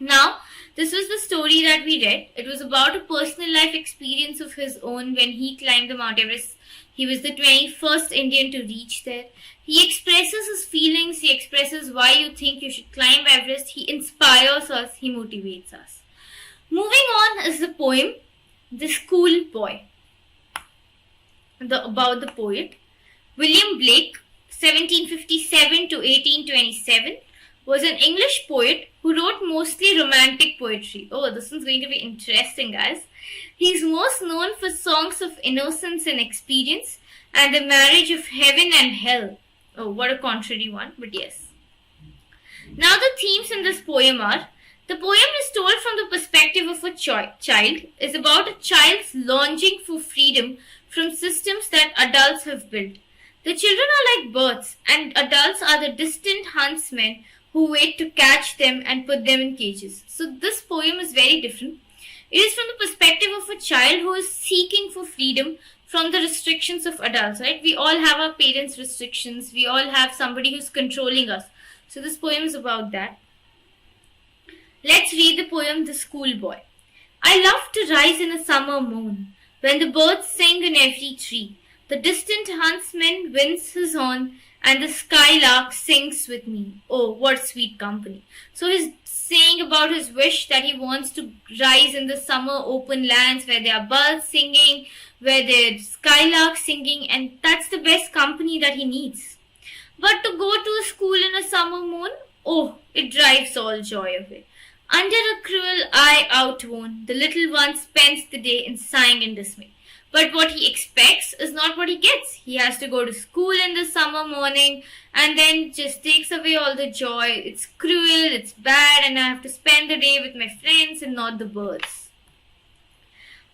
Now, this was the story that we read. It was about a personal life experience of his own when he climbed the Mount Everest. He was the 21st Indian to reach there. He expresses his feelings, he expresses why you think you should climb Everest, he inspires us, he motivates us. Moving on is the poem The School Boy, about the poet. William Blake, 1757 to 1827, was an English poet who wrote mostly romantic poetry. Oh, this is going to be interesting, guys. He is most known for songs of innocence and experience and the marriage of heaven and hell. Oh, what a contrary one, but yes. Now, the themes in this poem are: the poem is told from the perspective of a child, is about a child's longing for freedom from systems that adults have built. The children are like birds, and adults are the distant huntsmen who wait to catch them and put them in cages. So this poem is very different. It is from the perspective of a child who is seeking for freedom from the restrictions of adults, right? We all have our parents' restrictions. We all have somebody who's controlling us. So this poem is about that. Let's read the poem The Schoolboy. I love to rise in a summer moon, when the birds sing in every tree. The distant huntsman winds his horn, and the skylark sings with me. Oh, what sweet company. So he's saying about his wish that he wants to rise in the summer open lands where there are birds singing, where there's skylarks singing, and that's the best company that he needs. But to go to a school in a summer moon, oh, it drives all joy away. Under a cruel eye outworn, the little one spends the day in sighing and dismay. But what he expects is not what he gets. He has to go to school in the summer morning and then just takes away all the joy. It's cruel, it's bad, and I have to spend the day with my friends and not the birds.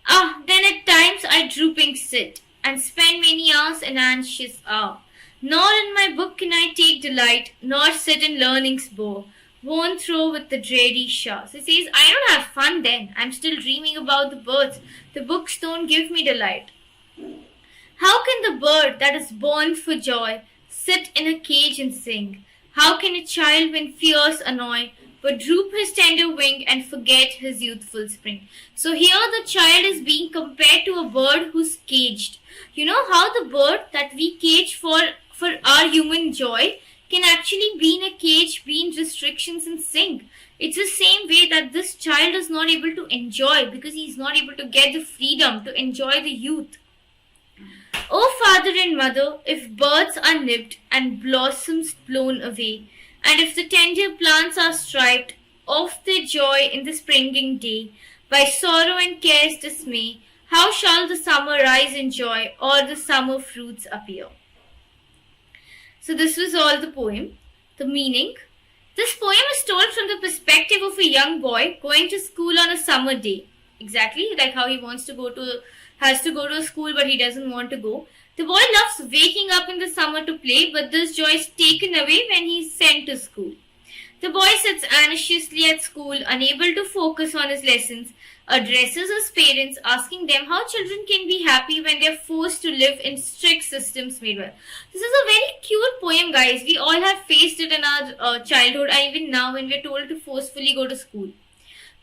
Then at times I drooping sit and spend many hours in anxious awe. Nor in my book can I take delight, nor sit in learning's bow, worn through with the dreary showers. He says, I don't have fun then. I'm still dreaming about the birds. The books don't give me delight. How can the bird that is born for joy sit in a cage and sing? How can a child when fears annoy but droop his tender wing and forget his youthful spring? So here the child is being compared to a bird who's caged. You know how the bird that we cage for our human joy can actually be in a cage, be in restrictions and sing. It's the same way that this child is not able to enjoy because he's not able to get the freedom to enjoy the youth. Oh, father and mother, if birds are nipped and blossoms blown away, and if the tender plants are stripped of their joy in the springing day, by sorrow and care's dismay, how shall the summer rise in joy or the summer fruits appear? So this was all the poem, the meaning. This poem is told from the perspective of a young boy going to school on a summer day. Exactly like how he has to go to a school but he doesn't want to go. The boy loves waking up in the summer to play, but this joy is taken away when he is sent to school. The boy sits anxiously at school, unable to focus on his lessons, addresses his parents, asking them how children can be happy when they are forced to live in strict systems made well. This is a very cute poem, guys. We all have faced it in our childhood, and even now when we are told to forcefully go to school.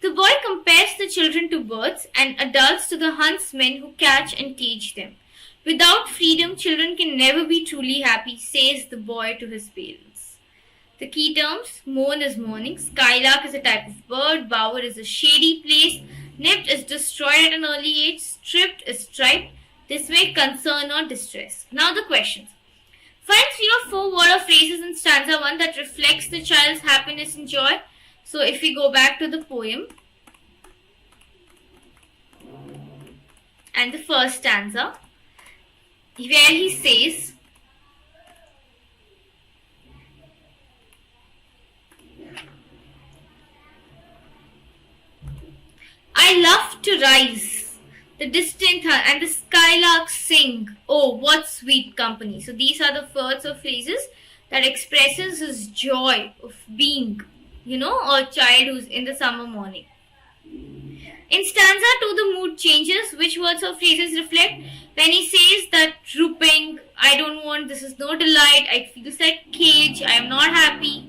The boy compares the children to birds and adults to the huntsmen who catch and cage them. Without freedom, children can never be truly happy, says the boy to his parents. The key terms: mourn is mourning, skylark is a type of bird, bower is a shady place, nipped is destroyed at an early age, stripped is striped, dismay, concern or distress. Now the questions. Find 3 or 4 word or phrases in stanza 1 that reflects the child's happiness and joy. So if we go back to the poem and the first stanza, where he says, I love to rise, the distant and the skylarks sing. Oh, what sweet company. So these are the words or phrases that expresses his joy of being, a child who's in the summer morning. In stanza 2, the mood changes. Which words or phrases reflect? When he says that drooping, I don't want, this is no delight, I feel like cage, I am not happy.